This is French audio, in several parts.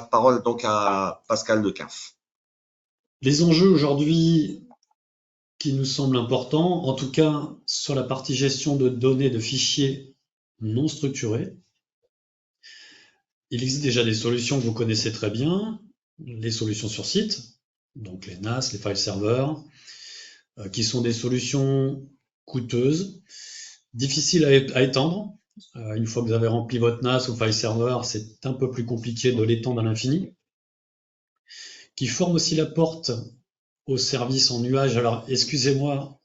parole donc à Pascal Decaf. Les enjeux aujourd'hui qui nous semblent importants, en tout cas sur la partie gestion de données de fichiers non structurés, il existe déjà des solutions que vous connaissez très bien, les solutions sur site, donc les NAS, les file servers, qui sont des solutions coûteuses, difficiles à étendre. Une fois que vous avez rempli votre NAS ou file server, c'est un peu plus compliqué de l'étendre à l'infini, qui forment aussi la porte aux services en nuage. Alors, excusez-moi,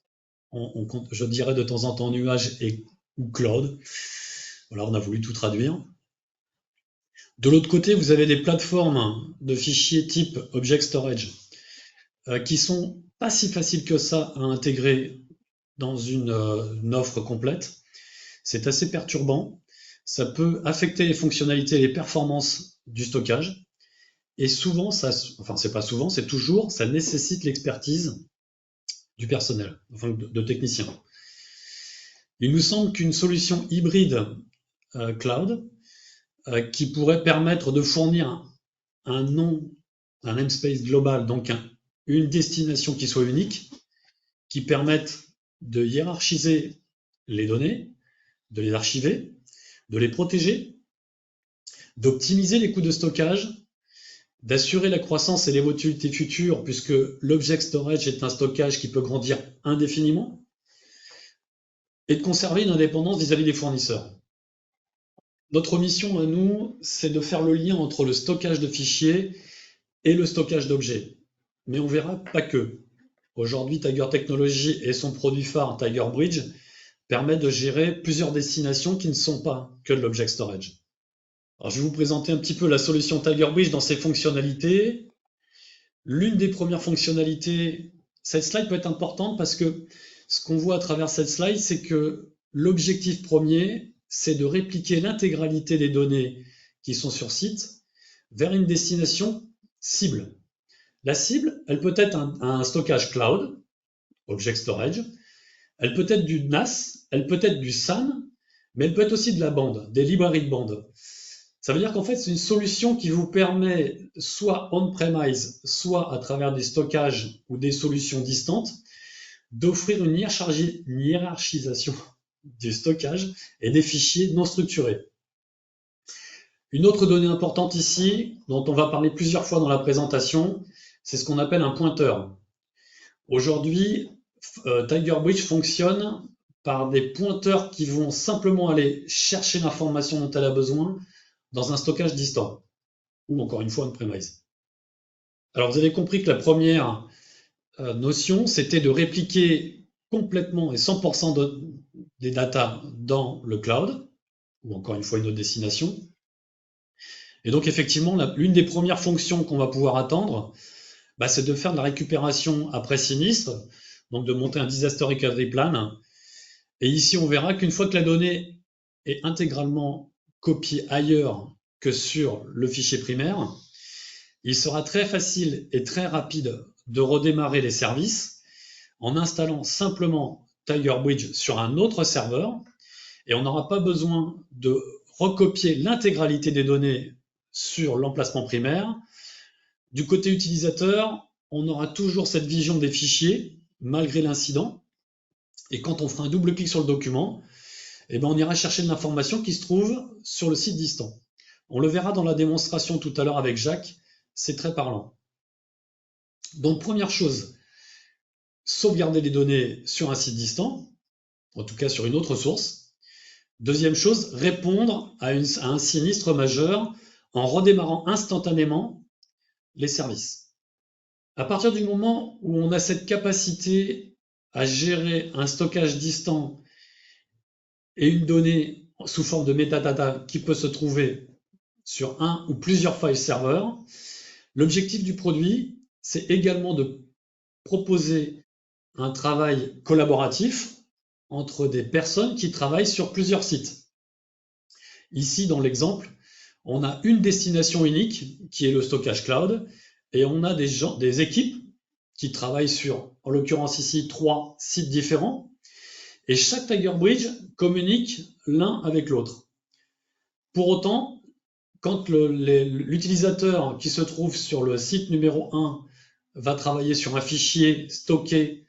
je dirais de temps en temps nuage ou cloud. Voilà, on a voulu tout traduire. De l'autre côté, vous avez des plateformes de fichiers type Object Storage qui sont pas si faciles que ça à intégrer dans une offre complète. C'est assez perturbant. Ça peut affecter les fonctionnalités et les performances du stockage. Et souvent, c'est pas souvent, c'est toujours, ça nécessite l'expertise du personnel, enfin de techniciens. Il nous semble qu'une solution hybride cloud qui pourrait permettre de fournir un namespace global, donc une destination qui soit unique, qui permette de hiérarchiser les données, de les archiver, de les protéger, d'optimiser les coûts de stockage, d'assurer la croissance et l'évolutivité future, puisque l'object storage est un stockage qui peut grandir indéfiniment, et de conserver une indépendance vis-à-vis des fournisseurs. Notre mission à nous, c'est de faire le lien entre le stockage de fichiers et le stockage d'objets. Mais on verra pas que. Aujourd'hui, Tiger Technologies et son produit phare Tiger Bridge permettent de gérer plusieurs destinations qui ne sont pas que de l'object storage. Alors, je vais vous présenter un petit peu la solution Tiger Bridge dans ses fonctionnalités. L'une des premières fonctionnalités, cette slide peut être importante parce que ce qu'on voit à travers cette slide, c'est que l'objectif premier, c'est de répliquer l'intégralité des données qui sont sur site vers une destination cible. La cible, elle peut être un stockage cloud, Object Storage, elle peut être du NAS, elle peut être du SAN, mais elle peut être aussi de la bande, des librairies de bande. Ça veut dire qu'en fait, c'est une solution qui vous permet, soit on-premise, soit à travers des stockages ou des solutions distantes, d'offrir une hiérarchisation du stockage et des fichiers non structurés. Une autre donnée importante ici, dont on va parler plusieurs fois dans la présentation, c'est ce qu'on appelle un pointeur. Aujourd'hui, Tiger Bridge fonctionne par des pointeurs qui vont simplement aller chercher l'information dont elle a besoin dans un stockage distant, ou encore une fois on-premise. Alors vous avez compris que la première notion, c'était de répliquer complètement et 100% des datas dans le cloud, ou encore une fois une autre destination. Et donc effectivement, l'une des premières fonctions qu'on va pouvoir attendre, c'est de faire de la récupération après sinistre, donc de monter un disaster recovery plan. Et ici, on verra qu'une fois que la donnée est intégralement copiée ailleurs que sur le fichier primaire, il sera très facile et très rapide de redémarrer les services en installant simplement Tiger Bridge sur un autre serveur, et on n'aura pas besoin de recopier l'intégralité des données sur l'emplacement primaire. Du côté utilisateur, on aura toujours cette vision des fichiers malgré l'incident, et quand on fera un double clic sur le document, on ira chercher de l'information qui se trouve sur le site distant. On le verra dans la démonstration tout à l'heure avec Jacques, c'est très parlant. Donc première chose, sauvegarder les données sur un site distant, en tout cas sur une autre source. Deuxième chose, répondre à un sinistre majeur en redémarrant instantanément les services. À partir du moment où on a cette capacité à gérer un stockage distant et une donnée sous forme de metadata qui peut se trouver sur un ou plusieurs file serveurs, l'objectif du produit, c'est également de proposer un travail collaboratif entre des personnes qui travaillent sur plusieurs sites. Ici, dans l'exemple, on a une destination unique qui est le stockage cloud et on a des équipes qui travaillent sur, en l'occurrence ici, 3 sites différents et chaque Tiger Bridge communique l'un avec l'autre. Pour autant, quand l'utilisateur qui se trouve sur le site numéro 1 va travailler sur un fichier stocké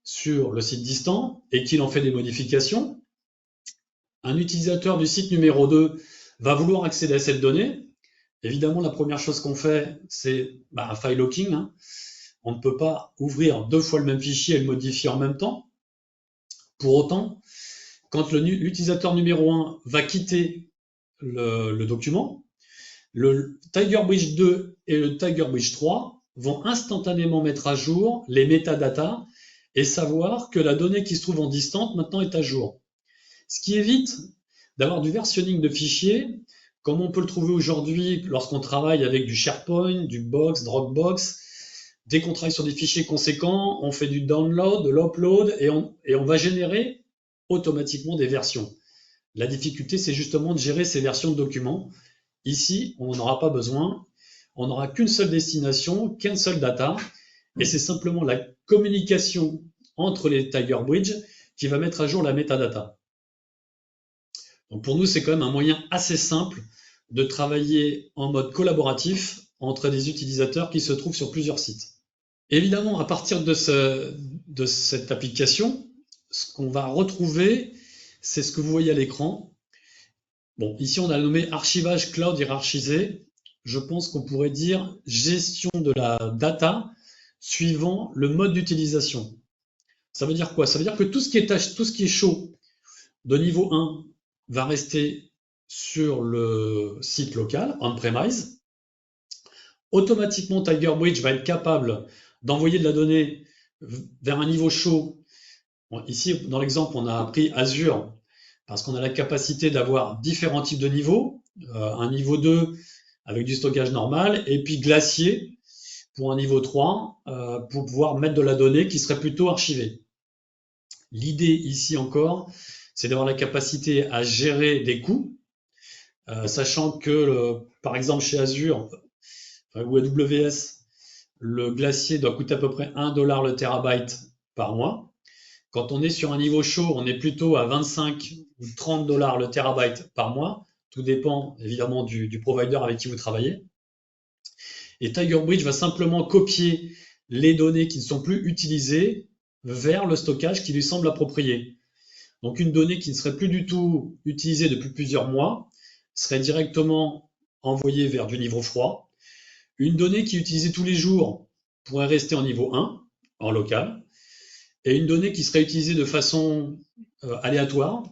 sur le site distant et qu'il en fait des modifications, un utilisateur du site numéro 2 va vouloir accéder à cette donnée. Évidemment, la première chose qu'on fait, c'est un file locking. Hein. On ne peut pas ouvrir 2 fois le même fichier et le modifier en même temps. Pour autant, quand l'utilisateur numéro 1 va quitter le document, le TigerBridge 2 et le TigerBridge 3 vont instantanément mettre à jour les métadatas et savoir que la donnée qui se trouve en distante maintenant est à jour. Ce qui évite d'avoir du versionning de fichiers, comme on peut le trouver aujourd'hui lorsqu'on travaille avec du SharePoint, du Box, Dropbox. Dès qu'on travaille sur des fichiers conséquents, on fait du download, de l'upload et on va générer automatiquement des versions. La difficulté, c'est justement de gérer ces versions de documents. Ici, on n'en aura pas besoin. On n'aura qu'une seule destination, qu'une seule data. Et c'est simplement la communication entre les TigerBridge qui va mettre à jour la metadata. Donc pour nous, c'est quand même un moyen assez simple de travailler en mode collaboratif entre des utilisateurs qui se trouvent sur plusieurs sites. Évidemment, à partir de cette application, ce qu'on va retrouver, c'est ce que vous voyez à l'écran. Bon, ici, on a nommé archivage cloud hiérarchisé. Je pense qu'on pourrait dire gestion de la data suivant le mode d'utilisation. Ça veut dire quoi? Ça veut dire que tout ce qui est chaud de niveau 1 va rester sur le site local, on-premise. Automatiquement, TigerBridge va être capable d'envoyer de la donnée vers un niveau chaud. Bon, ici, dans l'exemple, on a pris Azure parce qu'on a la capacité d'avoir différents types de niveaux. Un niveau 2 avec du stockage normal et puis Glacier pour un niveau 3 pour pouvoir mettre de la donnée qui serait plutôt archivée. L'idée ici encore, c'est d'avoir la capacité à gérer des coûts, sachant que, par exemple, chez Azure ou AWS, le Glacier doit coûter à peu près $1 le terabyte par mois. Quand on est sur un niveau chaud, on est plutôt à 25 ou 30 $ le terabyte par mois. Tout dépend évidemment du provider avec qui vous travaillez. Et TigerBridge va simplement copier les données qui ne sont plus utilisées vers le stockage qui lui semble approprié. Donc une donnée qui ne serait plus du tout utilisée depuis plusieurs mois serait directement envoyée vers du niveau froid. Une donnée qui est utilisée tous les jours pourrait rester en niveau 1, en local. Et une donnée qui serait utilisée de façon aléatoire,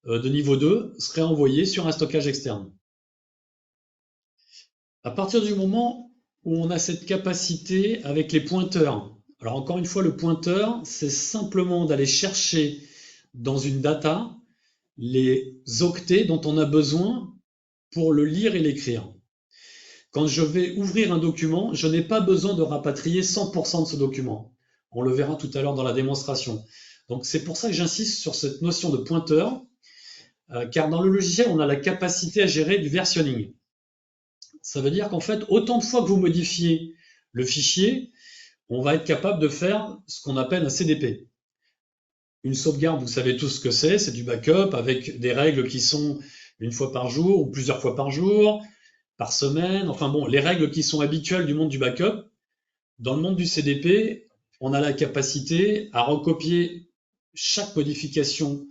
de niveau 2, serait envoyée sur un stockage externe. À partir du moment où on a cette capacité avec les pointeurs, alors encore une fois, le pointeur, c'est simplement d'aller chercher dans une data les octets dont on a besoin pour le lire et l'écrire. Quand je vais ouvrir un document, je n'ai pas besoin de rapatrier 100% de ce document. On le verra tout à l'heure dans la démonstration. Donc c'est pour ça que j'insiste sur cette notion de pointeur, car dans le logiciel, on a la capacité à gérer du versionning. Ça veut dire qu'en fait, autant de fois que vous modifiez le fichier, on va être capable de faire ce qu'on appelle un CDP. Une sauvegarde, vous savez tous ce que c'est du backup avec des règles qui sont une fois par jour ou plusieurs fois par jour, par semaine, enfin bon, les règles qui sont habituelles du monde du backup. Dans le monde du CDP, on a la capacité à recopier chaque modification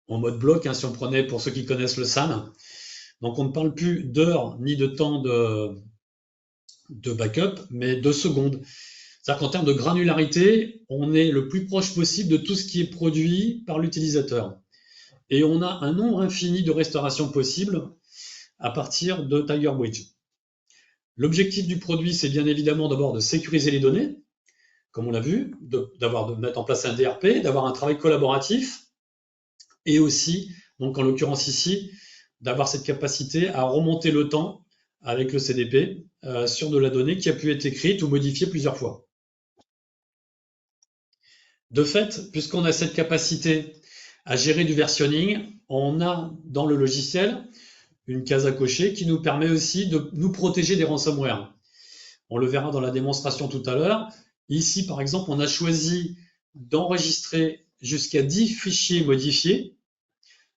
en mode bloc, hein, si on prenait pour ceux qui connaissent le SAN. Donc on ne parle plus d'heures ni de temps de backup, mais de secondes. C'est-à-dire qu'en termes de granularité, on est le plus proche possible de tout ce qui est produit par l'utilisateur. Et on a un nombre infini de restaurations possibles à partir de TigerBridge. L'objectif du produit, c'est bien évidemment d'abord de sécuriser les données, comme on l'a vu, de mettre en place un DRP, d'avoir un travail collaboratif, et aussi, donc en l'occurrence ici, d'avoir cette capacité à remonter le temps avec le CDP sur de la donnée qui a pu être écrite ou modifiée plusieurs fois. De fait, puisqu'on a cette capacité à gérer du versionning, on a dans le logiciel une case à cocher qui nous permet aussi de nous protéger des ransomware. On le verra dans la démonstration tout à l'heure. Ici, par exemple, on a choisi d'enregistrer jusqu'à 10 fichiers modifiés.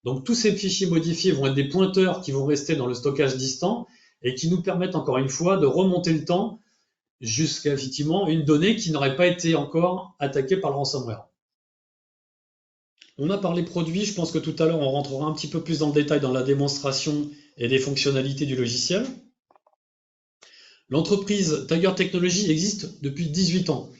Donc, tous ces fichiers modifiés vont être des pointeurs qui vont rester dans le stockage distant et qui nous permettent encore une fois de remonter le temps jusqu'à effectivement une donnée qui n'aurait pas été encore attaquée par le ransomware. On a parlé produit, je pense que tout à l'heure on rentrera un petit peu plus dans le détail dans la démonstration et des fonctionnalités du logiciel. L'entreprise Tiger Technologies existe depuis 18 ans.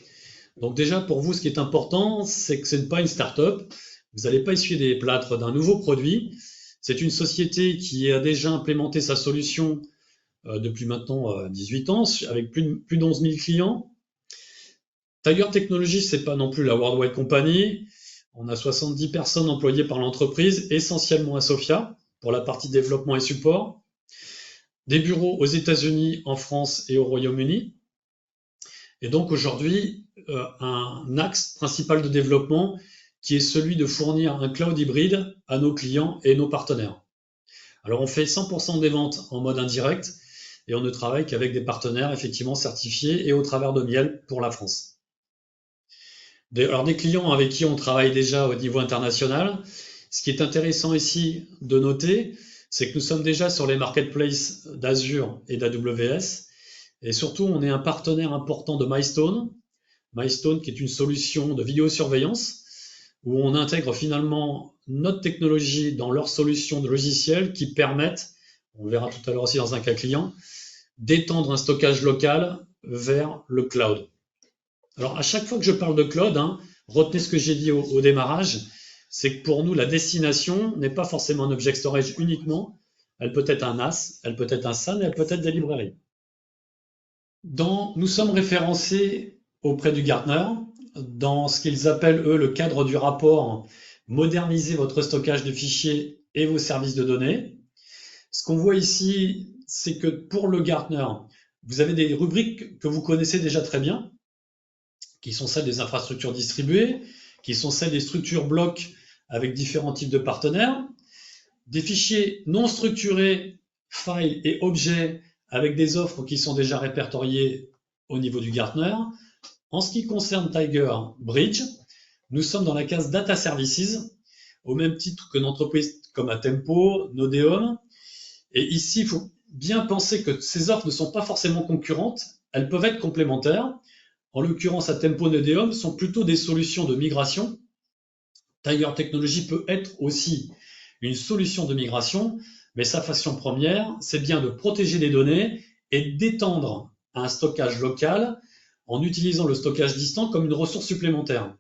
Donc déjà pour vous ce qui est important, c'est que ce n'est pas une start-up, vous n'allez pas essuyer des plâtres d'un nouveau produit, c'est une société qui a déjà implémenté sa solution depuis maintenant 18 ans, avec plus d'11 000 clients. Tiger Technologies, c'est pas non plus la Worldwide Company. On a 70 personnes employées par l'entreprise, essentiellement à Sofia, pour la partie développement et support. Des bureaux aux États-Unis, en France et au Royaume-Uni. Et donc aujourd'hui, un axe principal de développement qui est celui de fournir un cloud hybride à nos clients et nos partenaires. Alors on fait 100% des ventes en mode indirect et on ne travaille qu'avec des partenaires effectivement certifiés et au travers de Miel pour la France. Alors des clients avec qui on travaille déjà au niveau international. Ce qui est intéressant ici de noter, c'est que nous sommes déjà sur les marketplaces d'Azure et d'AWS. Et surtout, on est un partenaire important de Milestone. Milestone qui est une solution de vidéosurveillance où on intègre finalement notre technologie dans leur solution de logiciels qui permettent, on verra tout à l'heure aussi dans un cas client, d'étendre un stockage local vers le cloud. Alors, à chaque fois que je parle de cloud, retenez ce que j'ai dit au démarrage, c'est que pour nous, la destination n'est pas forcément un object storage uniquement. Elle peut être un NAS, elle peut être un SAN, elle peut être des librairies. Nous sommes référencés auprès du Gartner dans ce qu'ils appellent, eux, le cadre du rapport « Moderniser votre stockage de fichiers et vos services de données ». Ce qu'on voit ici, c'est que pour le Gartner, vous avez des rubriques que vous connaissez déjà très bien, qui sont celles des infrastructures distribuées, qui sont celles des structures blocs avec différents types de partenaires, des fichiers non structurés, files et objets avec des offres qui sont déjà répertoriées au niveau du Gartner. En ce qui concerne Tiger Bridge, nous sommes dans la case Data Services, au même titre que d'entreprises comme Atempo, Nodeum. Et ici, il faut bien penser que ces offres ne sont pas forcément concurrentes, elles peuvent être complémentaires. En l'occurrence, Atempo, Nodeum sont plutôt des solutions de migration. Tiger Technologies peut être aussi une solution de migration, mais sa fonction première, c'est bien de protéger les données et d'étendre un stockage local en utilisant le stockage distant comme une ressource supplémentaire.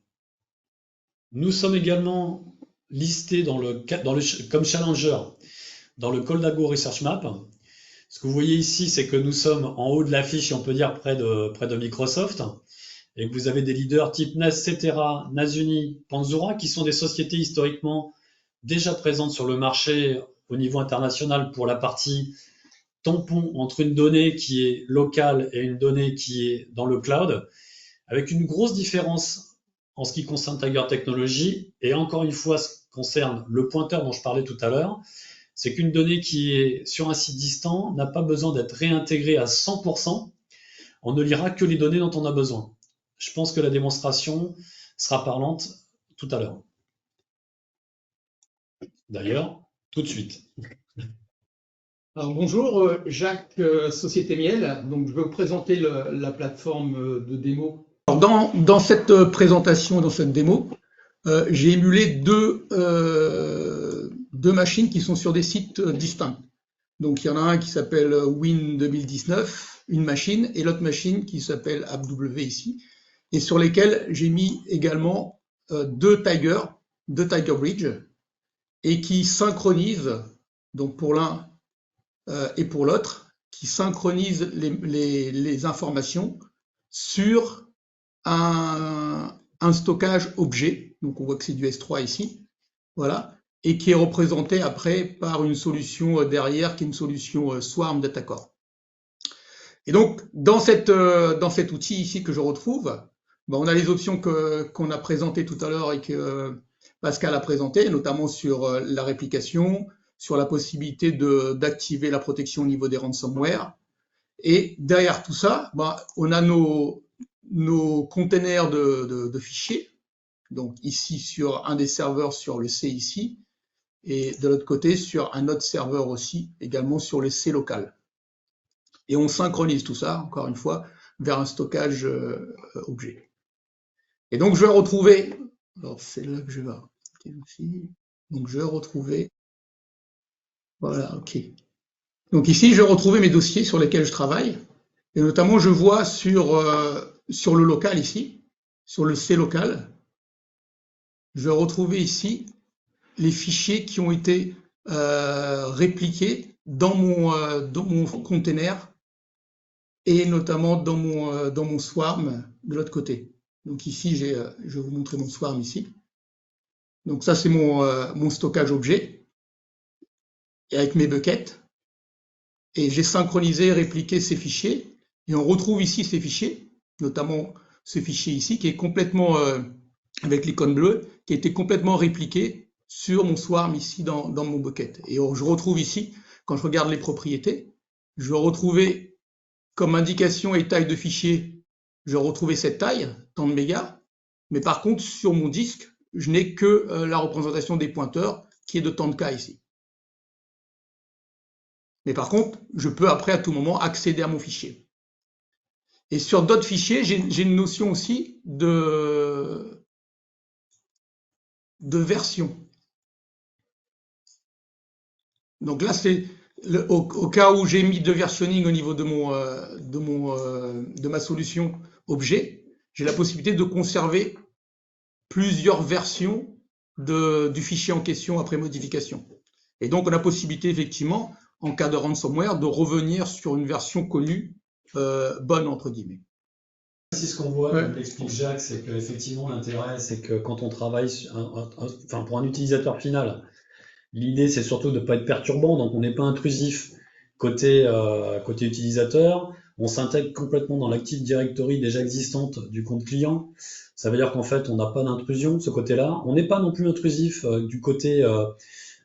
Nous sommes également listés comme challenger dans le Coldago Research Map. Ce que vous voyez ici, c'est que nous sommes en haut de l'affiche, on peut dire près de Microsoft, et que vous avez des leaders type NAS, Cetera, Nasuni, Panzura, qui sont des sociétés historiquement déjà présentes sur le marché au niveau international pour la partie tampon entre une donnée qui est locale et une donnée qui est dans le cloud, avec une grosse différence en ce qui concerne Tiger Technologies, et encore une fois, ce qui concerne le pointeur dont je parlais tout à l'heure, c'est qu'une donnée qui est sur un site distant n'a pas besoin d'être réintégrée à 100%. On ne lira que les données dont on a besoin. Je pense que la démonstration sera parlante tout à l'heure. D'ailleurs, tout de suite. Alors, bonjour, Jacques, Société Miel. Donc, je vais vous présenter la plateforme de démo. Alors, dans cette présentation, dans cette démo, j'ai émulé deux machines qui sont sur des sites distincts. Donc, il y en a un qui s'appelle Win 2019, une machine, et l'autre machine qui s'appelle AppW ici, et sur lesquelles j'ai mis également deux Tiger Bridge, et qui synchronisent, donc pour l'un et pour l'autre, qui synchronisent les informations sur un stockage objet, donc on voit que c'est du S3 ici, voilà, et qui est représenté après par une solution derrière qui est une solution Swarm Datacore. Et donc dans cet outil ici que je retrouve, on a les options qu'on a présentées tout à l'heure et que Pascal a présentées, notamment sur la réplication, sur la possibilité d'activer la protection au niveau des ransomware. Et derrière tout ça, on a nos containers de fichiers, donc ici sur un des serveurs sur le C ici, et de l'autre côté sur un autre serveur aussi, également sur le C local. Et on synchronise tout ça, encore une fois, vers un stockage objet. Et donc, je vais retrouver, alors c'est là que je vais, donc je vais retrouver, voilà, ok. Donc ici, je vais retrouver mes dossiers sur lesquels je travaille, et notamment, je vois sur le local ici, sur le C local, je vais retrouver ici les fichiers qui ont été répliqués dans mon container et notamment dans mon swarm de l'autre côté. Donc ici, je vais vous montrer mon swarm ici. Donc ça, c'est mon stockage objet et avec mes buckets. Et j'ai synchronisé et répliqué ces fichiers. Et on retrouve ici ces fichiers, notamment ce fichier ici, qui est complètement, avec l'icône bleue, qui a été complètement répliqué sur mon swarm ici dans mon bucket. Et je retrouve ici, quand je regarde les propriétés, je vais retrouver comme indication et taille de fichier, je vais retrouver cette taille, tant de mégas. Mais par contre, sur mon disque, je n'ai que la représentation des pointeurs, qui est de tant de K ici. Mais par contre, je peux après, à tout moment, accéder à mon fichier. Et sur d'autres fichiers, j'ai une notion aussi de version. Donc là, c'est au cas où j'ai mis de versionning au niveau de ma solution objet, j'ai la possibilité de conserver plusieurs versions du fichier en question après modification. Et donc, on a la possibilité, effectivement, en cas de ransomware, de revenir sur une version connue, bonne, entre guillemets. C'est ce qu'on voit, comme l'explique Jacques, c'est qu'effectivement, l'intérêt, c'est que quand on travaille pour un utilisateur final, l'idée, c'est surtout de ne pas être perturbant, donc on n'est pas intrusif côté utilisateur. On s'intègre complètement dans l'Active Directory déjà existante du compte client. Ça veut dire qu'en fait, on n'a pas d'intrusion de ce côté-là. On n'est pas non plus intrusif du côté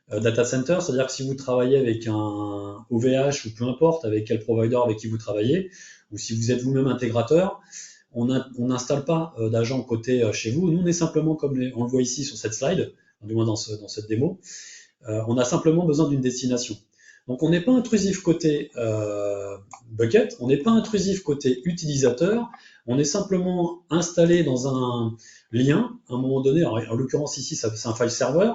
data center, c'est-à-dire que si vous travaillez avec un OVH ou peu importe avec quel provider avec qui vous travaillez, ou si vous êtes vous-même intégrateur, on n'installe pas d'agent côté chez vous. Nous, on est simplement, comme on le voit ici sur cette slide, du moins dans cette démo, on a simplement besoin d'une destination. Donc on n'est pas intrusif côté bucket, on n'est pas intrusif côté utilisateur, on est simplement installé dans un lien, à un moment donné, alors, en l'occurrence ici c'est un file server,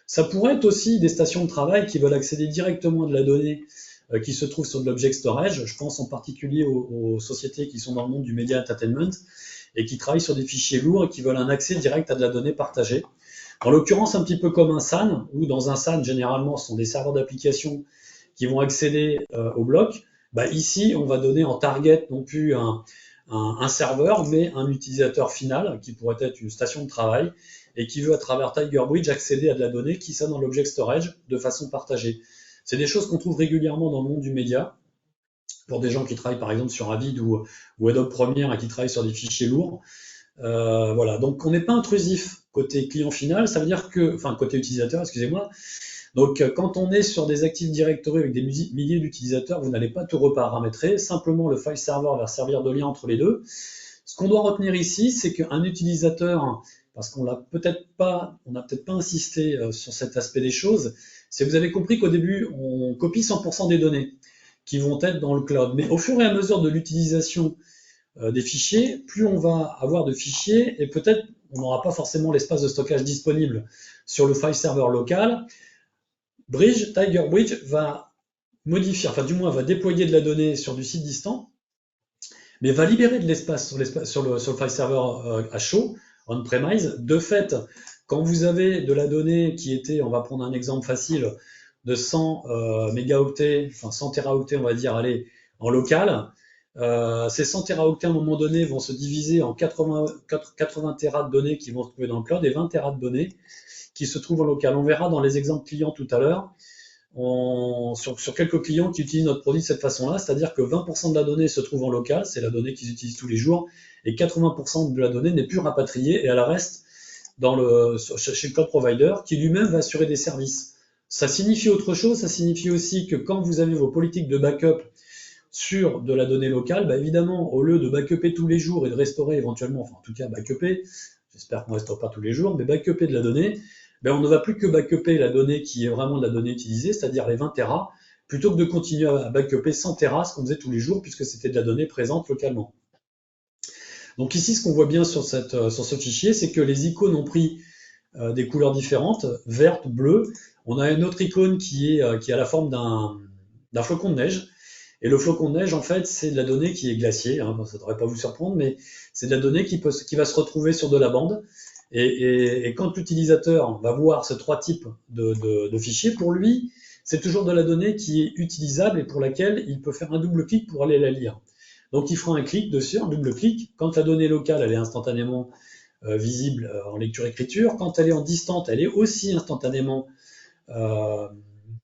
ça pourrait être aussi des stations de travail qui veulent accéder directement à de la donnée qui se trouve sur de l'object storage. Je pense en particulier aux sociétés qui sont dans le monde du media entertainment et qui travaillent sur des fichiers lourds et qui veulent un accès direct à de la donnée partagée. En l'occurrence, un petit peu comme un SAN, où dans un SAN, généralement, ce sont des serveurs d'application qui vont accéder au bloc. Bah, ici, on va donner en target non plus un serveur, mais un utilisateur final qui pourrait être une station de travail et qui veut, à travers TigerBridge, accéder à de la donnée qui soit dans l'object storage de façon partagée. C'est des choses qu'on trouve régulièrement dans le monde du média, pour des gens qui travaillent par exemple sur Avid ou Adobe Premiere et qui travaillent sur des fichiers lourds. Voilà, donc on n'est pas intrusif côté client final, ça veut dire que, enfin côté utilisateur, excusez-moi. Donc quand on est sur des Active Directory avec des milliers d'utilisateurs, vous n'allez pas tout reparamétrer, simplement le file server va servir de lien entre les deux. Ce qu'on doit retenir ici, c'est qu'un utilisateur, parce qu'on n'a peut-être pas insisté sur cet aspect des choses, c'est que vous avez compris qu'au début, on copie 100% des données qui vont être dans le cloud. Mais au fur et à mesure de l'utilisation des fichiers, plus on va avoir de fichiers et peut-être on n'aura pas forcément l'espace de stockage disponible sur le file server local. TigerBridge va modifier, enfin du moins va déployer de la donnée sur du site distant, mais va libérer de l'espace sur le file server à chaud, on-premise. De fait, quand vous avez de la donnée qui était, on va prendre un exemple facile, de 100 mégaoctets, enfin 100 teraoctets on va dire, allez, en local, ces 100 teraoctets à un moment donné vont se diviser en 80 teras de données qui vont se trouver dans le cloud et 20 teras de données qui se trouvent en local. On verra dans les exemples clients tout à l'heure, sur quelques clients qui utilisent notre produit de cette façon-là, c'est-à-dire que 20% de la donnée se trouve en local, c'est la donnée qu'ils utilisent tous les jours, et 80% de la donnée n'est plus rapatriée et elle reste chez le cloud provider qui lui-même va assurer des services. Ça signifie autre chose, ça signifie aussi que quand vous avez vos politiques de backup sur de la donnée locale, bah évidemment, au lieu de backuper tous les jours et de restaurer éventuellement, enfin en tout cas backuper, j'espère qu'on ne restaure pas tous les jours, mais backuper de la donnée, ben on ne va plus que backuper la donnée qui est vraiment de la donnée utilisée, c'est-à-dire les 20 Tera, plutôt que de continuer à backuper sans terrasse qu'on faisait tous les jours, puisque c'était de la donnée présente localement. Donc ici, ce qu'on voit bien sur ce fichier, c'est que les icônes ont pris des couleurs différentes, verte, bleue. On a une autre icône qui a la forme d'un flocon de neige. Et le flocon de neige, en fait, c'est de la donnée qui est glaciée. Hein, ça ne devrait pas vous surprendre, mais c'est de la donnée qui va se retrouver sur de la bande. Et quand l'utilisateur va voir ces trois types de fichiers, pour lui, c'est toujours de la donnée qui est utilisable et pour laquelle il peut faire un double clic pour aller la lire. Donc il fera un clic dessus, un double clic. Quand la donnée locale, elle est instantanément visible en lecture-écriture. Quand elle est en distante, elle est aussi instantanément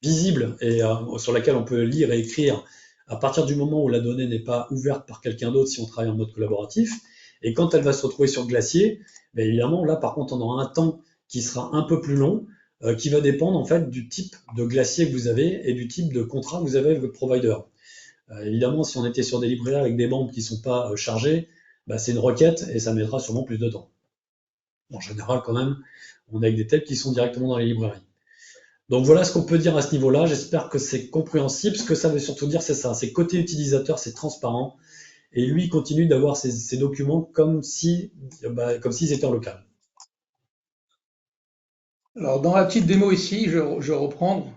visible et sur laquelle on peut lire et écrire à partir du moment où la donnée n'est pas ouverte par quelqu'un d'autre si on travaille en mode collaboratif. Et quand elle va se retrouver sur Glacier, bien évidemment, là par contre, on aura un temps qui sera un peu plus long, qui va dépendre en fait du type de glacier que vous avez et du type de contrat que vous avez avec votre provider. Évidemment, si on était sur des librairies avec des bandes qui ne sont pas chargées, bah, c'est une requête et ça mettra sûrement plus de temps. En général, quand même, on a avec des tels qui sont directement dans les librairies. Donc voilà ce qu'on peut dire à ce niveau-là. J'espère que c'est compréhensible. Ce que ça veut surtout dire, c'est ça. C'est côté utilisateur, c'est transparent. Et lui, il continue d'avoir ces documents comme s'ils étaient en local. Alors, dans la petite démo ici, je vais reprendre.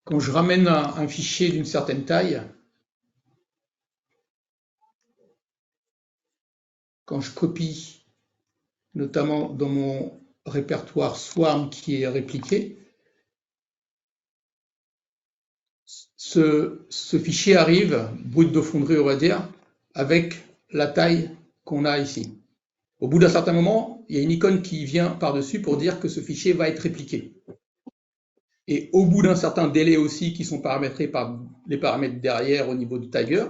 Quand je ramène un fichier d'une certaine taille, quand je copie, notamment dans mon répertoire Swarm qui est répliqué, ce fichier arrive, brut de fonderie on va dire, avec la taille qu'on a ici. Au bout d'un certain moment, il y a une icône qui vient par-dessus pour dire que ce fichier va être répliqué. Et au bout d'un certain délai aussi, qui sont paramétrés par les paramètres derrière au niveau du Tiger,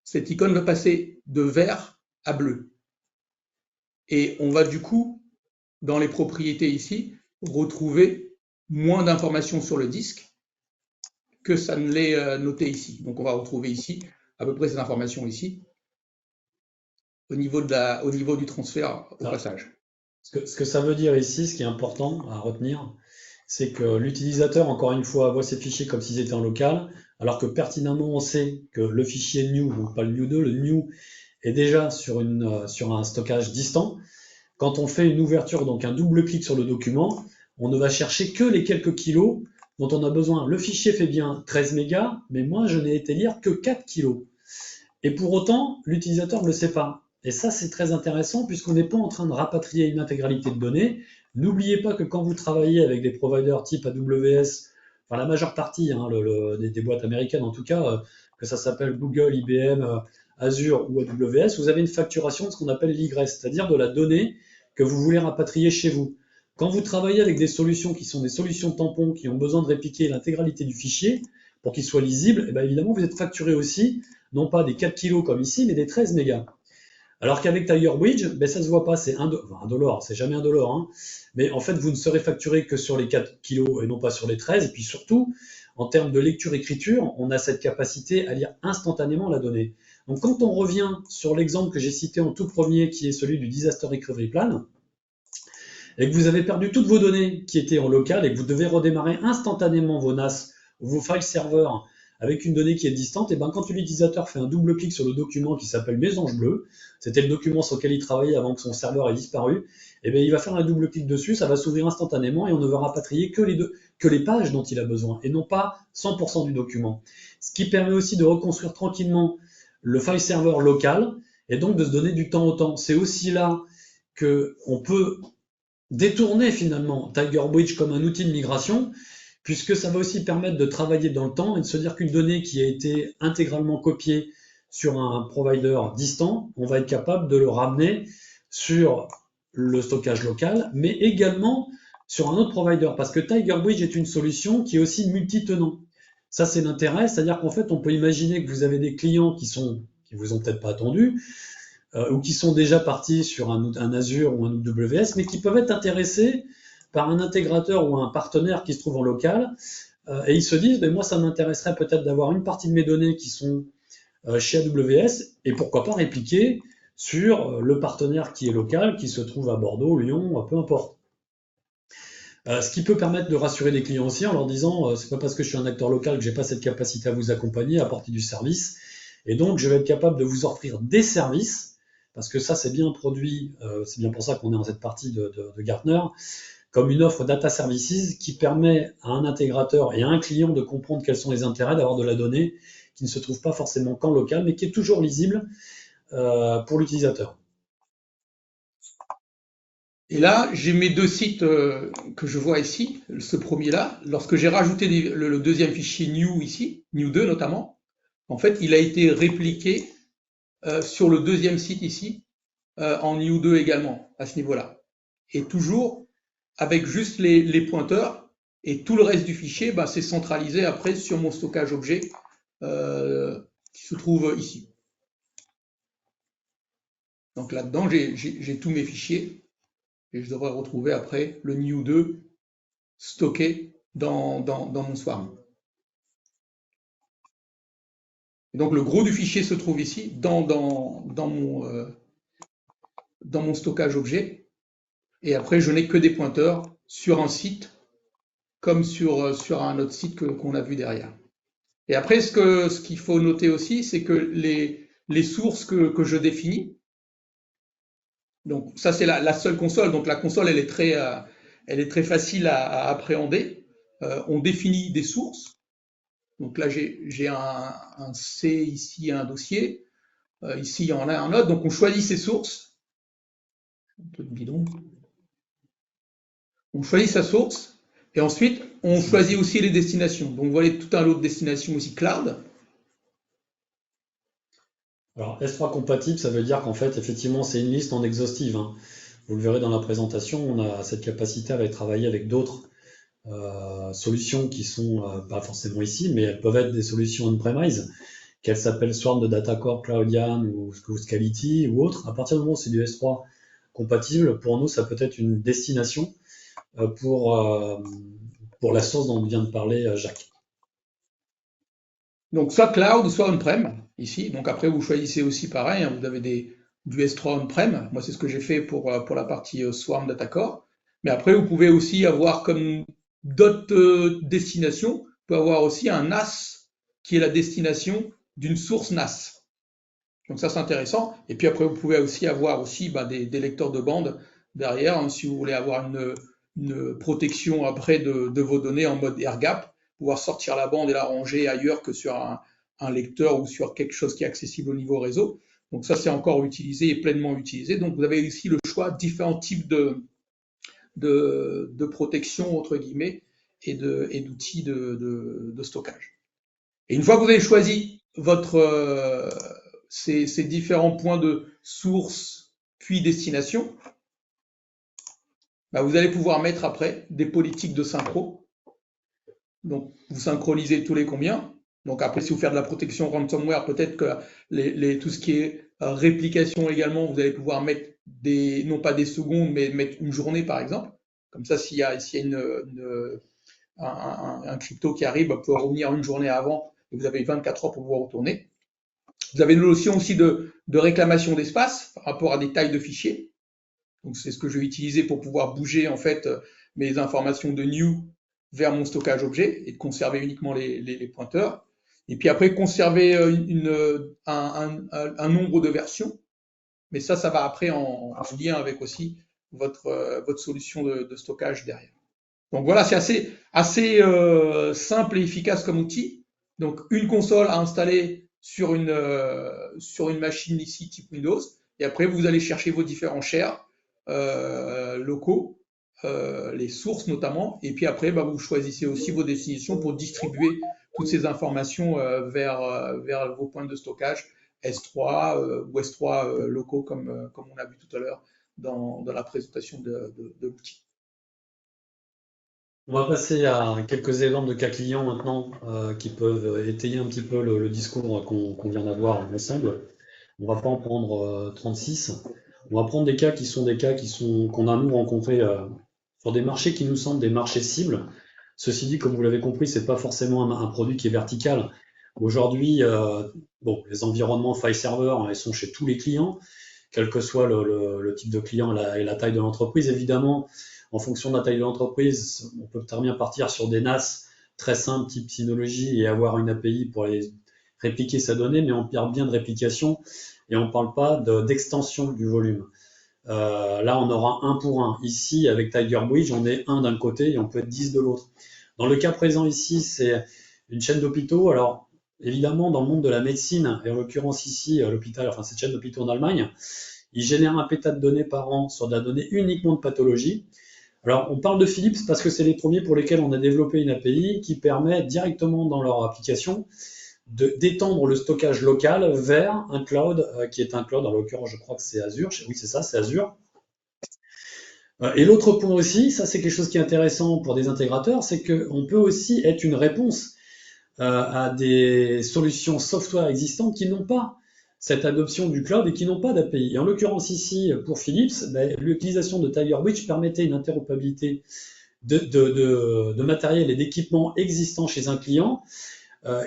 cette icône va passer de vert à bleu. Et on va du coup, dans les propriétés ici, retrouver moins d'informations sur le disque que ça ne l'est noté ici. Donc on va retrouver ici à peu près ces informations ici, au niveau du transfert au passage. Ce que ça veut dire ici, ce qui est important à retenir, c'est que l'utilisateur, encore une fois, voit ces fichiers comme s'ils étaient en local, alors que pertinemment on sait que le fichier new, donc pas le new 2, le new est déjà sur un stockage distant. Quand on fait une ouverture, donc un double clic sur le document, on ne va chercher que les quelques kilos dont on a besoin. Le fichier fait bien 13 mégas, mais moi je n'ai été lire que 4 kilos. Et pour autant, l'utilisateur ne le sait pas. Et ça, c'est très intéressant puisqu'on n'est pas en train de rapatrier une intégralité de données. N'oubliez pas que quand vous travaillez avec des providers type AWS, enfin la majeure partie des boîtes américaines en tout cas, que ça s'appelle Google, IBM, Azure ou AWS, vous avez une facturation de ce qu'on appelle l'egress, c'est-à-dire de la donnée que vous voulez rapatrier chez vous. Quand vous travaillez avec des solutions qui sont des solutions tampons, qui ont besoin de répliquer l'intégralité du fichier pour qu'il soit lisible, et bien évidemment, vous êtes facturé aussi, non pas des 4 kilos comme ici, mais des 13 mégas. Alors qu'avec TigerBridge, ben ça se voit pas, c'est $1, c'est jamais $1, hein. Mais en fait, vous ne serez facturé que sur les 4 kilos et non pas sur les 13. Et puis surtout, en termes de lecture-écriture, on a cette capacité à lire instantanément la donnée. Donc quand on revient sur l'exemple que j'ai cité en tout premier, qui est celui du Disaster Recovery Plan, et que vous avez perdu toutes vos données qui étaient en local et que vous devez redémarrer instantanément vos NAS, vos file serveurs avec une donnée qui est distante, et ben quand l'utilisateur fait un double clic sur le document qui s'appelle Mésange Bleu, c'était le document sur lequel il travaillait avant que son serveur ait disparu, et bien il va faire un double clic dessus, ça va s'ouvrir instantanément et on ne va rapatrier que les pages dont il a besoin et non pas 100% du document. Ce qui permet aussi de reconstruire tranquillement le file serveur local et donc de se donner du temps au temps. C'est aussi là qu'on peut détourner finalement TigerBridge comme un outil de migration, puisque ça va aussi permettre de travailler dans le temps et de se dire qu'une donnée qui a été intégralement copiée sur un provider distant, on va être capable de le ramener sur le stockage local, mais également sur un autre provider, parce que TigerBridge est une solution qui est aussi multi-tenant. Ça, c'est l'intérêt, c'est-à-dire qu'en fait, on peut imaginer que vous avez des clients qui vous ont peut-être pas attendu, ou qui sont déjà partis sur un Azure ou un AWS, mais qui peuvent être intéressés par un intégrateur ou un partenaire qui se trouve en local, et ils se disent, moi ça m'intéresserait peut-être d'avoir une partie de mes données qui sont chez AWS, et pourquoi pas répliquer sur le partenaire qui est local, qui se trouve à Bordeaux, Lyon, peu importe. Ce qui peut permettre de rassurer les clients aussi en leur disant c'est pas parce que je suis un acteur local que j'ai pas cette capacité à vous accompagner, à apporter du service. Et donc, je vais être capable de vous offrir des services, parce que ça, c'est bien produit, c'est bien pour ça qu'on est dans cette partie de Gartner, comme une offre data services qui permet à un intégrateur et à un client de comprendre quels sont les intérêts d'avoir de la donnée qui ne se trouve pas forcément qu'en local, mais qui est toujours lisible pour l'utilisateur. Et là, j'ai mes deux sites que je vois ici, ce premier-là. Lorsque j'ai rajouté le deuxième fichier new ici, new 2 notamment, en fait, il a été répliqué sur le deuxième site ici, en new 2 également, à ce niveau-là. Et toujours avec juste les pointeurs, et tout le reste du fichier, bah, c'est centralisé après sur mon stockage objet qui se trouve ici. Donc là-dedans, j'ai tous mes fichiers. Et je devrais retrouver après le new 2 stocké dans mon swarm. Et donc le gros du fichier se trouve ici, dans mon stockage objet. Et après, je n'ai que des pointeurs sur un site, comme sur un autre site qu'on a vu derrière. Et après, ce qu'il faut noter aussi, c'est que les sources que je définis, donc ça c'est la seule console, donc la console elle est très facile à appréhender. On définit des sources. Donc là j'ai un C ici, un dossier. Ici il y en a un autre. Donc on choisit ces sources. Un peu de bidon. On choisit sa source et ensuite on choisit aussi les destinations. Donc vous voyez tout un lot de destinations aussi cloud. Alors, S3 compatible, ça veut dire qu'en fait, effectivement, c'est une liste non exhaustive, hein. Vous le verrez dans la présentation, on a cette capacité à travailler avec d'autres solutions qui sont pas forcément ici, mais elles peuvent être des solutions on-premise, qu'elles s'appellent Swarm de DataCore, Cloudian ou Scality ou autre. À partir du moment où c'est du S3 compatible, pour nous, ça peut être une destination pour la source dont vient de parler Jacques. Donc soit cloud, soit on-prem, ici. Donc après, vous choisissez aussi pareil, hein, vous avez du S3 on-prem. Moi, c'est ce que j'ai fait pour la partie Swarm DataCore. Mais après, vous pouvez aussi avoir comme d'autres destinations, vous pouvez avoir aussi un NAS qui est la destination d'une source NAS. Donc ça, c'est intéressant. Et puis après, vous pouvez aussi avoir aussi des lecteurs de bande derrière, hein, si vous voulez avoir une protection après de vos données en mode air-gap, pouvoir sortir la bande et la ranger ailleurs que sur un lecteur ou sur quelque chose qui est accessible au niveau réseau. Donc ça, c'est encore utilisé et pleinement utilisé. Donc vous avez ici le choix de différents types de protection, entre guillemets, et d'outils de stockage. Et une fois que vous avez choisi ces différents points de source puis destination, vous allez pouvoir mettre après des politiques de synchro. Donc, vous synchronisez tous les combien. Donc après, si vous faites de la protection ransomware, peut-être que tout ce qui est réplication également, vous allez pouvoir mettre non pas des secondes, mais mettre une journée par exemple. Comme ça, s'il y a un crypto qui arrive, vous pouvez revenir une journée avant et vous avez 24 heures pour pouvoir retourner. Vous avez une notion aussi de réclamation d'espace par rapport à des tailles de fichiers. Donc c'est ce que je vais utiliser pour pouvoir bouger en fait mes informations de new vers mon stockage objet et de conserver uniquement les pointeurs. Et puis après conserver un nombre de versions. Mais ça va après en lien avec aussi votre solution de stockage derrière. Donc voilà, c'est assez simple et efficace comme outil. Donc une console à installer sur une machine ici type Windows. Et après, vous allez chercher vos différents shares locaux, les sources notamment. Et puis après, vous choisissez aussi vos destinations pour distribuer toutes ces informations vers vos points de stockage S3 ou S3 locaux comme on a vu tout à l'heure dans la présentation de l'outil. On va passer à quelques exemples de cas clients maintenant qui peuvent étayer un petit peu le discours qu'on vient d'avoir ensemble. On va pas en prendre 36. On va prendre des cas qu'on a nous rencontrés sur des marchés qui nous semblent des marchés cibles. Ceci dit, comme vous l'avez compris, c'est pas forcément un produit qui est vertical. Aujourd'hui, les environnements file server, hein, ils sont chez tous les clients, quel que soit le type de client et la taille de l'entreprise. Évidemment, en fonction de la taille de l'entreprise, on peut très bien partir sur des NAS très simples, type Synology, et avoir une API pour aller répliquer sa donnée, mais on parle bien de réplication et on ne parle pas d'extension du volume. Là, on aura 1 pour 1. Ici, avec TigerBridge, on est 1 d'un côté et on peut être 10 de l'autre. Dans le cas présent ici, c'est une chaîne d'hôpitaux. Alors, évidemment, dans le monde de la médecine, et en l'occurrence ici, l'hôpital, enfin cette chaîne d'hôpitaux en Allemagne, ils génèrent 1 péta de données par an sur de la donnée uniquement de pathologie. Alors, on parle de Philips parce que c'est les premiers pour lesquels on a développé une API qui permet directement dans leur application d'étendre le stockage local vers un cloud qui est un cloud, en l'occurrence, je crois que c'est Azure. Oui, c'est ça, c'est Azure. Et l'autre point aussi, ça c'est quelque chose qui est intéressant pour des intégrateurs, c'est qu'on peut aussi être une réponse à des solutions software existantes qui n'ont pas cette adoption du cloud et qui n'ont pas d'API. Et en l'occurrence ici, pour Philips, l'utilisation de TigerBridge permettait une interopérabilité de matériel et d'équipements existants chez un client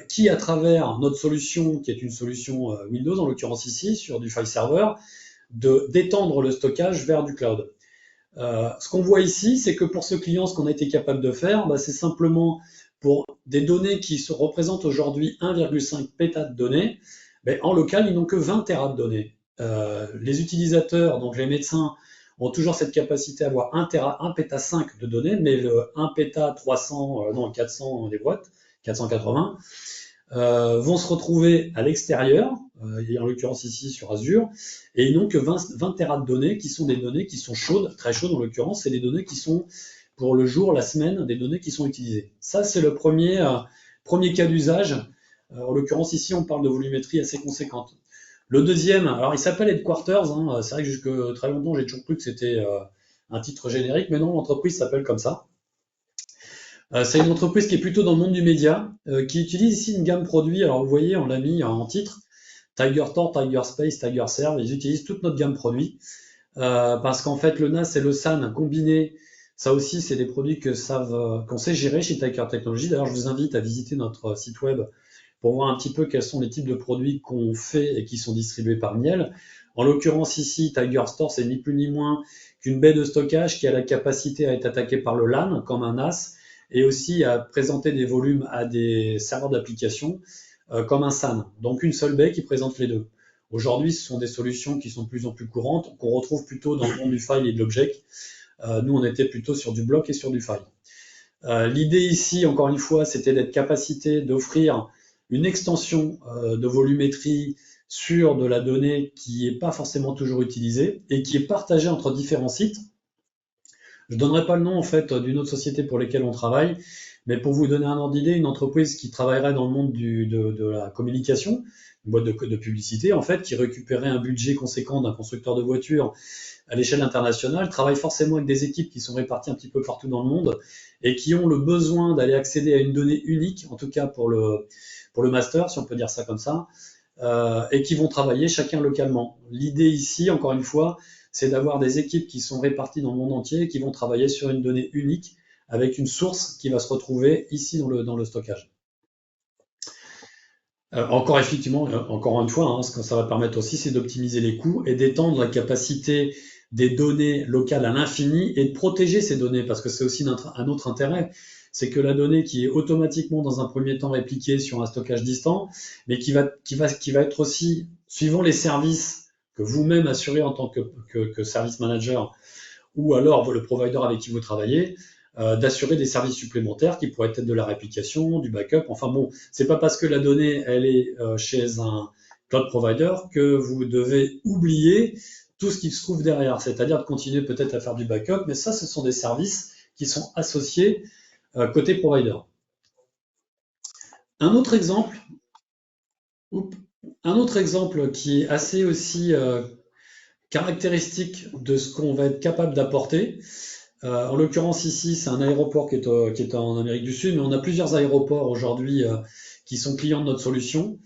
qui, à travers notre solution, qui est une solution Windows, en l'occurrence ici, sur du file server, d'étendre le stockage vers du cloud. Ce qu'on voit ici, c'est que pour ce client, ce qu'on a été capable de faire, c'est simplement pour des données qui représentent aujourd'hui 1,5 péta de données, en local, ils n'ont que 20 téras de données. Les utilisateurs, donc les médecins, ont toujours cette capacité à avoir 1 péta 5 de données, mais le 1 péta 400 des boîtes, 480, vont se retrouver à l'extérieur, et en l'occurrence ici sur Azure, et ils n'ont que 20 téras de données qui sont des données qui sont chaudes, très chaudes en l'occurrence, c'est des données qui sont pour le jour, la semaine, des données qui sont utilisées. Ça, c'est le premier cas d'usage. En l'occurrence ici, on parle de volumétrie assez conséquente. Le deuxième, alors il s'appelle Headquarters, c'est vrai que jusque très longtemps, j'ai toujours cru que c'était un titre générique, mais non, l'entreprise s'appelle comme ça. C'est une entreprise qui est plutôt dans le monde du média, qui utilise ici une gamme produits. Alors vous voyez, on l'a mis en titre, TigerTor, TigerSpace, TigerServe, ils utilisent toute notre gamme produits, parce qu'en fait le NAS et le SAN combinés, ça aussi c'est des produits qu'on sait gérer chez Tiger Technologies. D'ailleurs je vous invite à visiter notre site web pour voir un petit peu quels sont les types de produits qu'on fait et qui sont distribués par Miel. En l'occurrence ici, TigerStore, c'est ni plus ni moins qu'une baie de stockage qui a la capacité à être attaquée par le LAN, comme un NAS, et aussi à présenter des volumes à des serveurs d'application comme un SAN. Donc une seule baie qui présente les deux. Aujourd'hui, ce sont des solutions qui sont de plus en plus courantes, qu'on retrouve plutôt dans le monde du file et de l'object. Nous, on était plutôt sur du bloc et sur du file. L'idée ici, encore une fois, c'était d'être capacité d'offrir une extension de volumétrie sur de la donnée qui n'est pas forcément toujours utilisée et qui est partagée entre différents sites. Je ne donnerai pas le nom en fait d'une autre société pour laquelle on travaille, mais pour vous donner un ordre d'idée, une entreprise qui travaillerait dans le monde de la communication, une boîte de publicité en fait, qui récupérait un budget conséquent d'un constructeur de voitures à l'échelle internationale, travaille forcément avec des équipes qui sont réparties un petit peu partout dans le monde et qui ont le besoin d'aller accéder à une donnée unique, en tout cas pour le master, si on peut dire ça comme ça, et qui vont travailler chacun localement. L'idée ici, encore une fois, c'est d'avoir des équipes qui sont réparties dans le monde entier et qui vont travailler sur une donnée unique avec une source qui va se retrouver ici dans le stockage. Encore une fois, ce que ça va permettre aussi, c'est d'optimiser les coûts et d'étendre la capacité des données locales à l'infini et de protéger ces données, parce que c'est aussi un autre intérêt, c'est que la donnée qui est automatiquement dans un premier temps répliquée sur un stockage distant, mais qui va être aussi, suivant les services que vous-même assurez en tant que service manager, ou alors le provider avec qui vous travaillez, d'assurer des services supplémentaires qui pourraient être de la réplication, du backup. Enfin bon, c'est pas parce que la donnée elle est chez un cloud provider que vous devez oublier tout ce qui se trouve derrière, c'est-à-dire de continuer peut-être à faire du backup, mais ça, ce sont des services qui sont associés côté provider. Un autre exemple qui est assez aussi caractéristique de ce qu'on va être capable d'apporter. En l'occurrence ici, c'est un aéroport qui est en Amérique du Sud, mais on a plusieurs aéroports aujourd'hui qui sont clients de notre solution.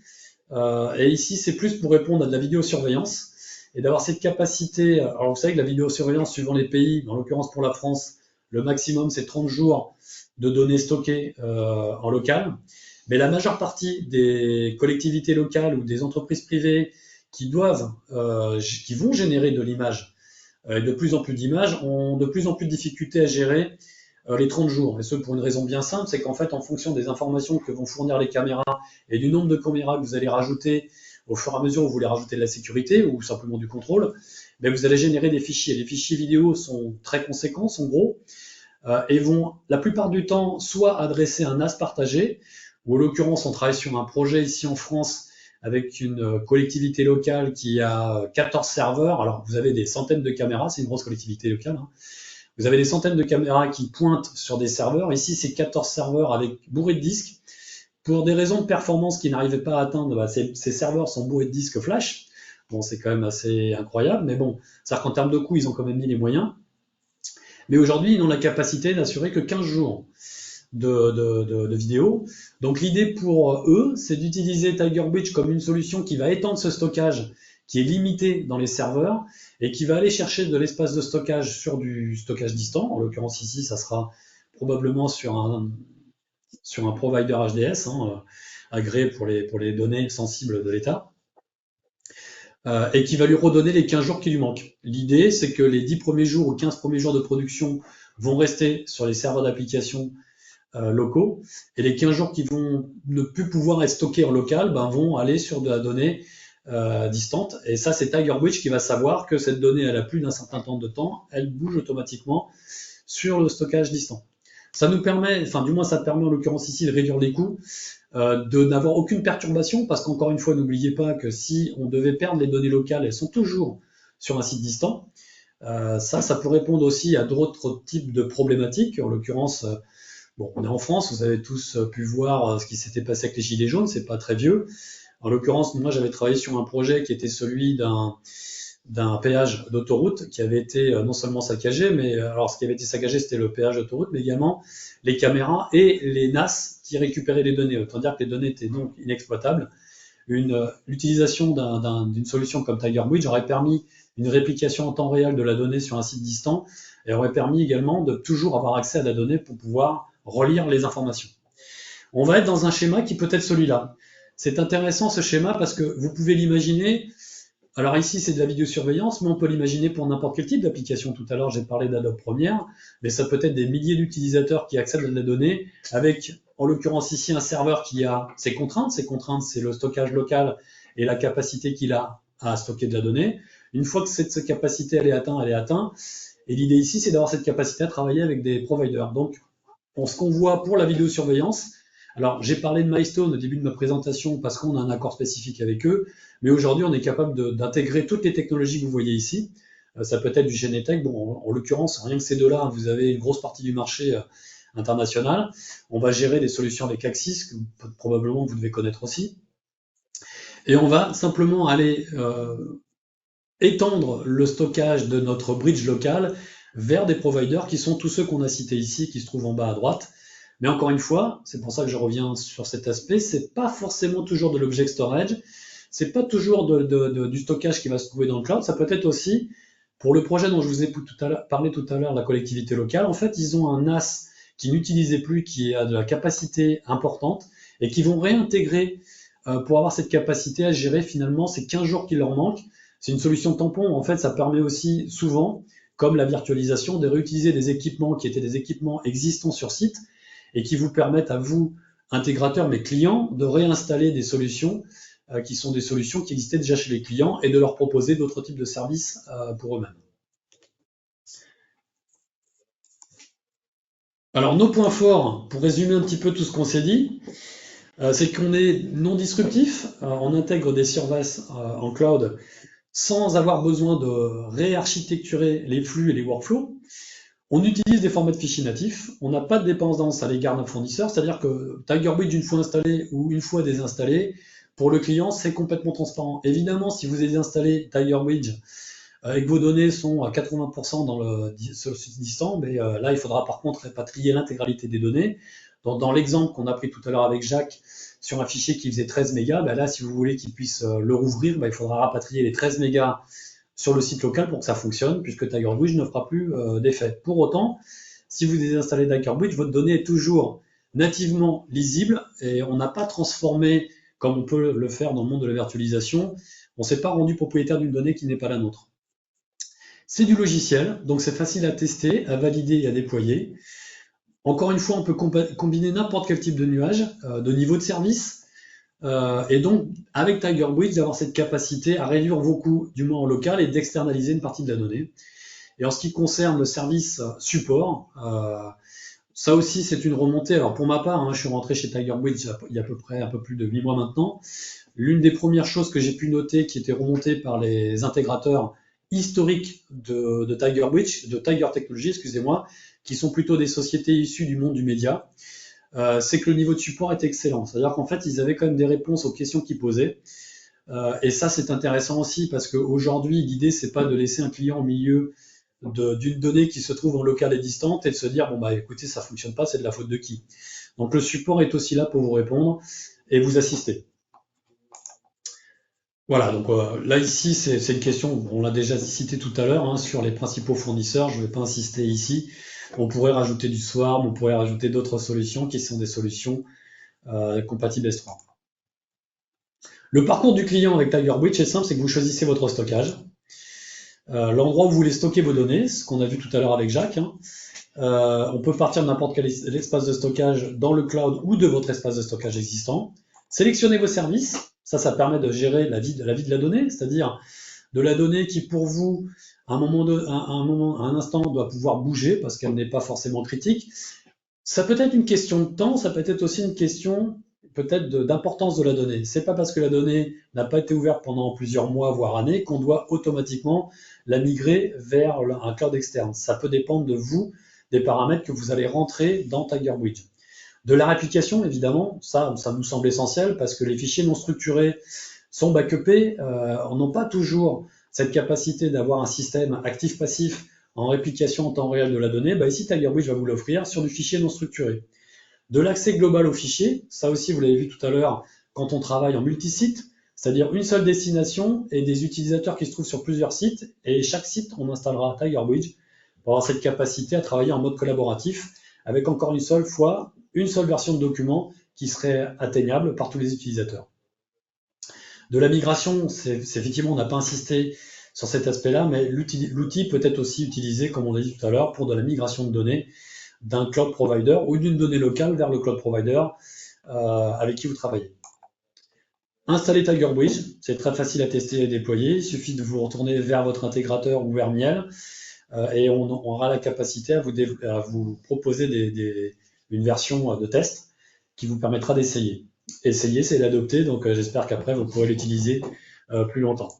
Et ici, c'est plus pour répondre à de la vidéosurveillance et d'avoir cette capacité. Alors vous savez que la vidéosurveillance, suivant les pays, en l'occurrence pour la France, le maximum c'est 30 jours de données stockées en local. Mais la majeure partie des collectivités locales ou des entreprises privées qui vont générer de l'image et de plus en plus d'images ont de plus en plus de difficultés à gérer les 30 jours. Et ce, pour une raison bien simple, c'est qu'en fait, en fonction des informations que vont fournir les caméras et du nombre de caméras que vous allez rajouter au fur et à mesure où vous voulez rajouter de la sécurité ou simplement du contrôle, ben vous allez générer des fichiers. Les fichiers vidéo sont très conséquents, sont gros, et vont la plupart du temps soit adresser un NAS partagé, ou en l'occurrence on travaille sur un projet ici en France avec une collectivité locale qui a 14 serveurs. Alors vous avez des centaines de caméras, c'est une grosse collectivité locale, hein. Vous avez des centaines de caméras qui pointent sur des serveurs. Ici, c'est 14 serveurs avec bourrés de disques. Pour des raisons de performance qu'ils n'arrivaient pas à atteindre, bah, ces serveurs sont bourrés de disques flash. Bon, c'est quand même assez incroyable, mais bon, c'est-à-dire qu'en termes de coûts, ils ont quand même mis les moyens. Mais aujourd'hui, ils ont la capacité d'assurer que 15 jours de vidéo. Donc l'idée pour eux, c'est d'utiliser Tiger Bridge comme une solution qui va étendre ce stockage qui est limité dans les serveurs et qui va aller chercher de l'espace de stockage sur du stockage distant. En l'occurrence ici, ça sera probablement sur un provider HDS, hein, agréé pour les données sensibles de l'État, et qui va lui redonner les 15 jours qui lui manquent. L'idée, c'est que les 10 premiers jours ou 15 premiers jours de production vont rester sur les serveurs d'application locaux, et les 15 jours qui vont ne plus pouvoir être stockés en local vont aller sur de la donnée distante. Et ça, c'est Tiger Bridge qui va savoir que cette donnée, elle a plus d'un certain temps de temps, elle bouge automatiquement sur le stockage distant. Ça nous permet, enfin du moins ça permet en l'occurrence ici de réduire les coûts, de n'avoir aucune perturbation, parce qu'encore une fois, n'oubliez pas que si on devait perdre les données locales, elles sont toujours sur un site distant. Ça peut répondre aussi à d'autres types de problématiques. En l'occurrence, bon, on est en France, vous avez tous pu voir ce qui s'était passé avec les Gilets jaunes, c'est pas très vieux. En l'occurrence, moi j'avais travaillé sur un projet qui était celui d'un péage d'autoroute qui avait été non seulement saccagé, mais alors ce qui avait été saccagé c'était le péage d'autoroute, mais également les caméras et les NAS qui récupéraient les données. Autant dire que les données étaient donc inexploitables. L'utilisation d'une solution comme Tiger Bridge aurait permis une réplication en temps réel de la donnée sur un site distant et aurait permis également de toujours avoir accès à la donnée pour pouvoir relire les informations. On va être dans un schéma qui peut être celui-là. C'est intéressant ce schéma parce que vous pouvez l'imaginer. Alors ici, c'est de la vidéosurveillance, mais on peut l'imaginer pour n'importe quel type d'application. Tout à l'heure, j'ai parlé d'Adobe Premiere, mais ça peut être des milliers d'utilisateurs qui accèdent à la donnée avec, en l'occurrence ici, un serveur qui a ses contraintes. Ses contraintes, c'est le stockage local et la capacité qu'il a à stocker de la donnée. Une fois que cette capacité, elle est atteinte. Et l'idée ici, c'est d'avoir cette capacité à travailler avec des providers. Donc, ce qu'on voit pour la vidéosurveillance, alors, j'ai parlé de Milestone au début de ma présentation parce qu'on a un accord spécifique avec eux, mais aujourd'hui, on est capable d'intégrer toutes les technologies que vous voyez ici. Ça peut être du Genetec. Bon, en l'occurrence, rien que ces deux-là, vous avez une grosse partie du marché international. On va gérer des solutions avec Axis, que probablement vous devez connaître aussi. Et on va simplement aller étendre le stockage de notre bridge local vers des providers qui sont tous ceux qu'on a cités ici, qui se trouvent en bas à droite. Mais encore une fois, c'est pour ça que je reviens sur cet aspect, c'est pas forcément toujours de l'object storage, c'est pas toujours du stockage qui va se trouver dans le cloud, ça peut être aussi, pour le projet dont je vous ai parlé tout à l'heure, la collectivité locale, en fait, ils ont un NAS qui n'utilisait plus, qui a de la capacité importante, et qui vont réintégrer pour avoir cette capacité à gérer finalement ces 15 jours qui leur manquent. C'est une solution tampon, en fait, ça permet aussi souvent, comme la virtualisation, de réutiliser des équipements qui étaient des équipements existants sur site, et qui vous permettent à vous, intégrateurs, mais clients, de réinstaller des solutions qui sont des solutions qui existaient déjà chez les clients et de leur proposer d'autres types de services pour eux-mêmes. Alors, nos points forts, pour résumer un petit peu tout ce qu'on s'est dit, c'est qu'on est non disruptif, on intègre des services en cloud sans avoir besoin de réarchitecturer les flux et les workflows. On utilise des formats de fichiers natifs, on n'a pas de dépendance à l'égard d'un fournisseur, c'est-à-dire que Tiger Bridge, une fois installé ou une fois désinstallé, pour le client, c'est complètement transparent. Évidemment, si vous avez installé Tiger Bridge et que vos données sont à 80% sur le site distant, mais là, il faudra par contre répatrier l'intégralité des données. Dans l'exemple qu'on a pris tout à l'heure avec Jacques, sur un fichier qui faisait 13 mégas, là, si vous voulez qu'il puisse le rouvrir, il faudra rapatrier les 13 mégas sur le site local pour que ça fonctionne, puisque Tiger Bridge ne fera plus d'effet. Pour autant, si vous désinstallez Tiger Bridge, votre donnée est toujours nativement lisible et on n'a pas transformé, comme on peut le faire dans le monde de la virtualisation, on ne s'est pas rendu propriétaire d'une donnée qui n'est pas la nôtre. C'est du logiciel, donc c'est facile à tester, à valider et à déployer. Encore une fois, on peut combiner n'importe quel type de nuage, de niveau de service, et donc avec TigerBridge, d'avoir cette capacité à réduire vos coûts, du moins en local, et d'externaliser une partie de la donnée. Et en ce qui concerne le service support, ça aussi c'est une remontée. Alors pour ma part, hein, je suis rentré chez TigerBridge il y a à peu près un peu plus de 8 mois maintenant. L'une des premières choses que j'ai pu noter qui était remontée par les intégrateurs historiques de TigerBridge, de Tiger Technologies, excusez-moi, qui sont plutôt des sociétés issues du monde du média, c'est que le niveau de support est excellent. C'est-à-dire qu'en fait, ils avaient quand même des réponses aux questions qu'ils posaient. Et ça, c'est intéressant aussi parce qu'aujourd'hui, l'idée, c'est pas de laisser un client au milieu d'une donnée qui se trouve en local et distante et de se dire, bon, bah écoutez, ça fonctionne pas, c'est de la faute de qui? Donc le support est aussi là pour vous répondre et vous assister. Voilà, donc là ici c'est une question, on l'a déjà cité tout à l'heure, hein, sur les principaux fournisseurs, je ne vais pas insister ici. On pourrait rajouter du Swarm, on pourrait rajouter d'autres solutions qui sont des solutions compatibles S3. Le parcours du client avec TigerBridge est simple, c'est que vous choisissez votre stockage, l'endroit où vous voulez stocker vos données, ce qu'on a vu tout à l'heure avec Jacques. Hein. On peut partir de n'importe quel espace de stockage dans le cloud ou de votre espace de stockage existant. Sélectionnez vos services. Ça permet de gérer la vie de la donnée, c'est-à-dire de la donnée qui, pour vous, à un instant, doit pouvoir bouger parce qu'elle n'est pas forcément critique. Ça peut être une question de temps, ça peut être aussi une question peut-être d'importance de la donnée. C'est pas parce que la donnée n'a pas été ouverte pendant plusieurs mois, voire années, qu'on doit automatiquement la migrer vers un cloud externe. Ça peut dépendre de vous, des paramètres que vous allez rentrer dans TigerBridge. De la réplication, évidemment, ça nous semble essentiel parce que les fichiers non structurés sont backupés, on n'a pas toujours cette capacité d'avoir un système actif-passif en réplication en temps réel de la donnée. Bah ici, TigerBridge va vous l'offrir sur du fichier non structuré. De l'accès global au fichier, ça aussi vous l'avez vu tout à l'heure quand on travaille en multisite, c'est-à-dire une seule destination et des utilisateurs qui se trouvent sur plusieurs sites, et chaque site, on installera TigerBridge pour avoir cette capacité à travailler en mode collaboratif avec encore une seule version de document qui serait atteignable par tous les utilisateurs. De la migration, c'est effectivement, on n'a pas insisté sur cet aspect-là, mais l'outil peut être aussi utilisé, comme on l'a dit tout à l'heure, pour de la migration de données d'un cloud provider ou d'une donnée locale vers le cloud provider avec qui vous travaillez. Installez TigerBridge, c'est très facile à tester et déployer. Il suffit de vous retourner vers votre intégrateur ou vers Miel et on aura la capacité à vous proposer une version de test qui vous permettra d'essayer. Essayer, c'est l'adopter, donc j'espère qu'après vous pourrez l'utiliser plus longtemps.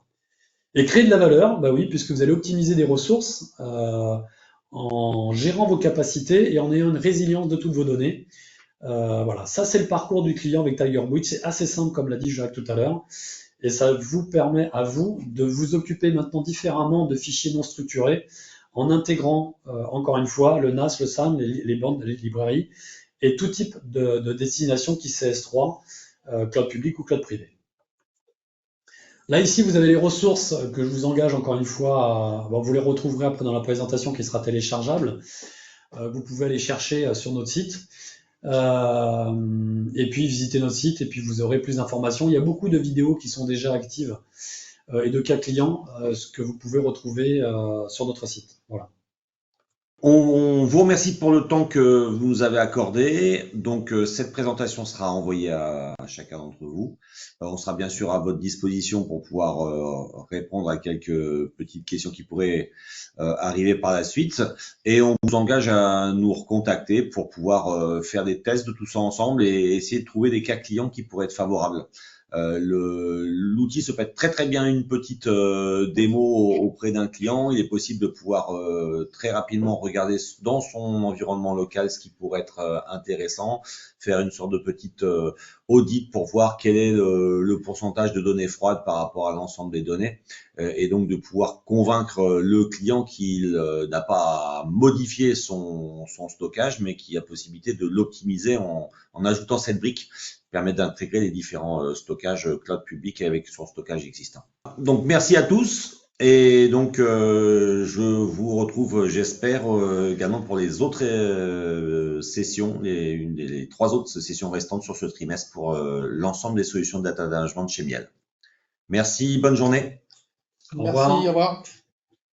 Et créer de la valeur, bah oui, puisque vous allez optimiser des ressources en gérant vos capacités et en ayant une résilience de toutes vos données. Voilà, ça c'est le parcours du client avec TigerBridge, c'est assez simple comme l'a dit Jacques tout à l'heure, et ça vous permet à vous de vous occuper maintenant différemment de fichiers non structurés en intégrant, encore une fois, le NAS, le SAM, les bandes, les librairies, et tout type de destination qui c'est S3, cloud public ou cloud privé. Là, ici, vous avez les ressources que je vous engage encore une fois, vous les retrouverez après dans la présentation qui sera téléchargeable. Vous pouvez aller chercher sur notre site et puis visiter notre site et puis vous aurez plus d'informations. Il y a beaucoup de vidéos qui sont déjà actives et de cas clients que vous pouvez retrouver sur notre site. Voilà. On vous remercie pour le temps que vous nous avez accordé. Donc, cette présentation sera envoyée à chacun d'entre vous. On sera bien sûr à votre disposition pour pouvoir répondre à quelques petites questions qui pourraient arriver par la suite. Et on vous engage à nous recontacter pour pouvoir faire des tests de tout ça ensemble et essayer de trouver des cas clients qui pourraient être favorables. L'outil se prête très bien une petite démo auprès d'un client. Il est possible de pouvoir très rapidement regarder dans son environnement local ce qui pourrait être intéressant, faire une sorte de petite audit pour voir quel est le pourcentage de données froides par rapport à l'ensemble des données et donc de pouvoir convaincre le client qu'il n'a pas à modifier son stockage mais qu'il y a possibilité de l'optimiser en ajoutant cette brique permet d'intégrer les différents stockages cloud public avec son stockage existant. Donc merci à tous et donc je vous retrouve j'espère également pour les autres sessions, les 3 autres sessions restantes sur ce trimestre pour l'ensemble des solutions de data management chez Miel. Merci, bonne journée. Merci, au revoir.